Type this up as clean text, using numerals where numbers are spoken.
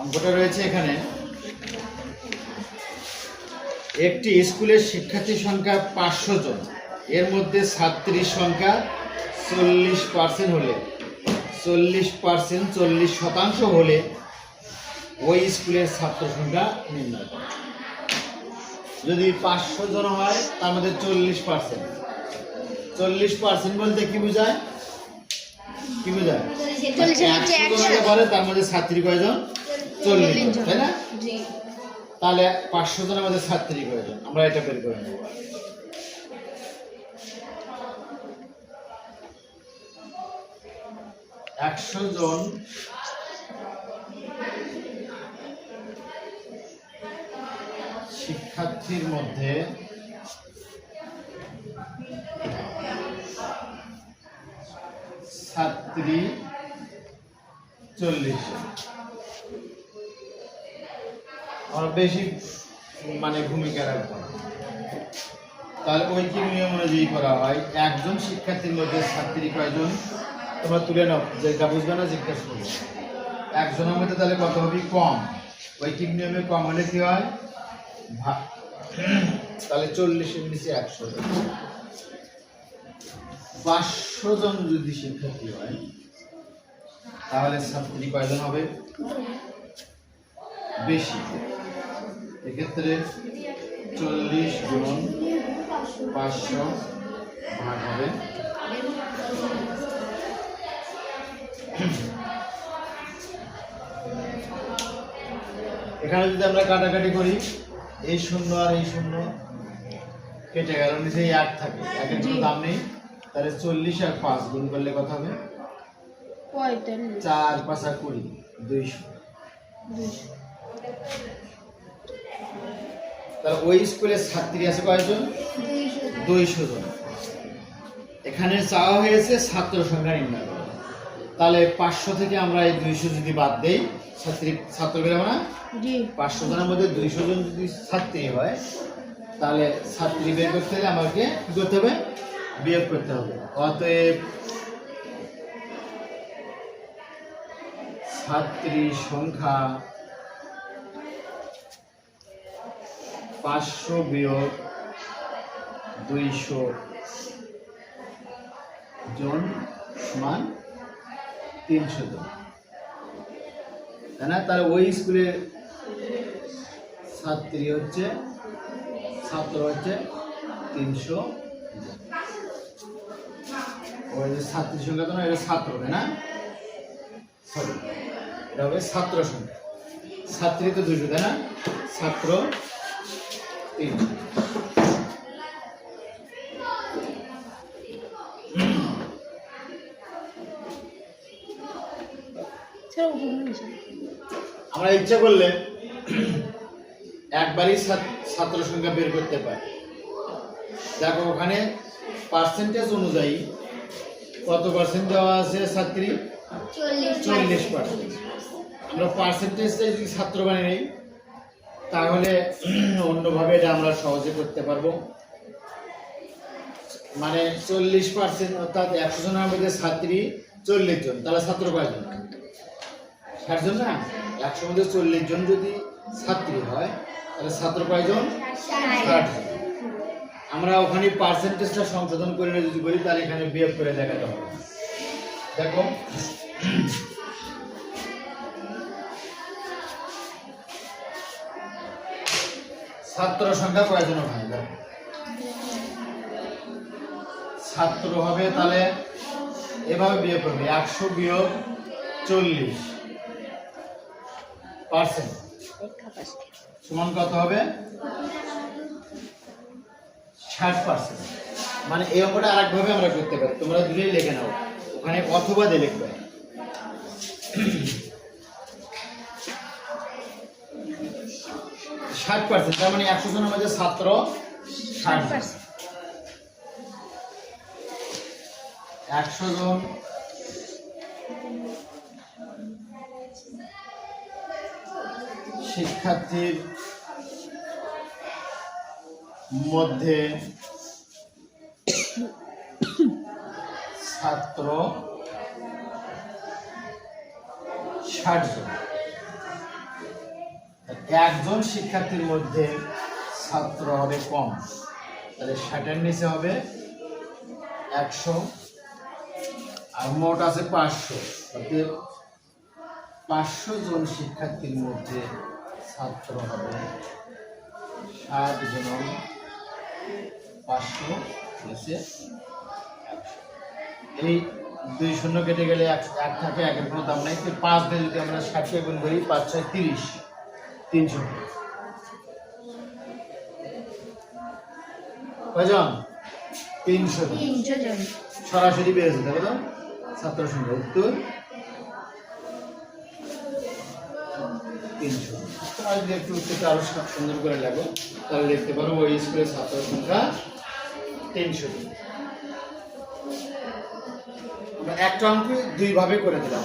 অঙ্কটা রয়েছে এখানে, একটি স্কুলের শিক্ষার্থী সংখ্যা 500 জন, এর মধ্যে ছাত্রীর সংখ্যা 40% হলে 40% হলে ওই স্কুলের ছাত্র সংখ্যা নির্ণয় করে। যদি 500 জন হয় তার মধ্যে 40% বলতে কি বোঝায়? কি বোঝায়? 100 বলে তার মধ্যে ছাত্রী কয়জন? 40 জন, তাই না? তাহলে 500 জনের মধ্যে ছাত্রী কয়জন? আমরা এটা বের করে নেব। একশো জন শিক্ষার্থীর মধ্যে ছাত্রী 40 জন। আমরা বেশি ভূমিকা রাখবো না। তাহলে ঐকিক নিয়ম অনুযায়ী করা হয়, একজন শিক্ষার্থীর মধ্যে ছাত্রী কয়জন? তোমরা তুলে নাও, যেটা বুঝবে না জিজ্ঞাসা করবে। একজনের মধ্যে তাহলে কত হবে? কম। ঐকিক নিয়মে কম হলে কি হয়? তাহলে 40-এর নিচে 100 জন। 500 জন যদি শিক্ষার্থী হয় তাহলে ছাত্রী কয়জন হবে? বেশি। এক্ষেত্রে 40 গুণ 500 ভাগ হবে এখানে যদি আমরা কাটাকাটি করি, এই 0 আর এই 0 কেটে গেল, নিচে 1 থাকে, 1-এর কোনো দাম নেই। তাহলে 40 আর 5 গুণ করলে কত হবে? 45। 4 5 20, 200। তাহলে ওই স্কুলের ছাত্রী আছে কয়জন? 200 জন। এখানে চাওয়া হয়েছে ছাত্র সংখ্যা নির্ণয় করা। তাহলে 500 থেকে আমরা এই 200 যদি বাদ দেই, ছাত্র বের হবে না? 500 জনের মধ্যে 200 জন যদি ছাত্রী হয় তাহলে ছাত্রী বের করতে হলে আমাকে কি করতে হবে? বিয়োগ করতে হবে। অতএব ছাত্রী সংখ্যা 500 বিয়োগ 200 জন সমান 300 জন, তাই না? তাহলে ওই স্কুলে ছাত্র হচ্ছে 300 জন। ওই যে ছাত্রী সংখ্যা তো না, এটা ছাত্র, তাই না? সরি, এটা হবে ছাত্র সংখ্যা। ছাত্রী তো 200, তাই না? ছাত্র 300। আমরা ইচ্ছা করলে একবারই ছাত্র সংখ্যা বের করতে পারি। দেখো ওখানে পার্সেন্টেজ অনুযায়ী কত পার্সেন্ট দেওয়া আছে ছাত্রী? 40%। আমরা পার্সেন্টেজটা যদি ছাত্র বানিয়ে নেই তাহলে অন্যভাবে এটা আমরা সহজে করতে পারবো। 40%, অর্থাৎ 100 জনের মধ্যে ছাত্রী 40 জন, তাহলে ছাত্র কয়জন? 60 জন না? 100 মধ্যে 40 জন যদি ছাত্রী হয় তাহলে ছাত্র কয়জন? 60 জন। আমরা ওখানে পার্সেন্টেজটা সংশোধন করে যদি বলি তাহলে এখানে বিয়োগ করে দেখাতে হবে। দেখো ছাত্র সংখ্যা কয়জন হয়? দেখো ছাত্র হবে, তাহলে এভাবে বিয়োগ করবে, 100 বিয়োগ 40% সমান কত হবে? 60%। এই অঙ্কটা আরেকভাবে আমরা করতে পারি, তোমরা দুটোই লিখে নাও, ওখানে অথবা দিয়ে লিখবে। 60%, তার 100 জনের মধ্যে ছাত্র 60%। 100 জন শিক্ষার্থীর মধ্যে ছাত্র 60 জন। একজন শিক্ষার্থীর মধ্যে ছাত্র হবে কম, তাহলে 60-এর নিচে হবে 100, আর মোট আছে 500, অর্থাৎ 500 জন শিক্ষার্থীর মধ্যে ছাত্র হবে 60 জন, 500 নিচে 100। এই 2 শূন্য কেটে গেলে 1 থাকে, 1-এর কোনো দাম নাই। 5 দিয়ে যদি আমরা 60 গুণ করি, 5 6 30, 300 কয়জন? 300 জন 300 জন। সরাসরি পেয়েছে, তাই তো? ছাত্র সংখ্যা উত্তর 300। তোমরা যদি একটু উত্তরটা আরো সুন্দর করে লাগো তাহলে দেখতে পারো ওই স্কুলের ছাত্র সংখ্যা 300 জন। আমরা একটা অঙ্ক 2 ভাবে করে দিলাম।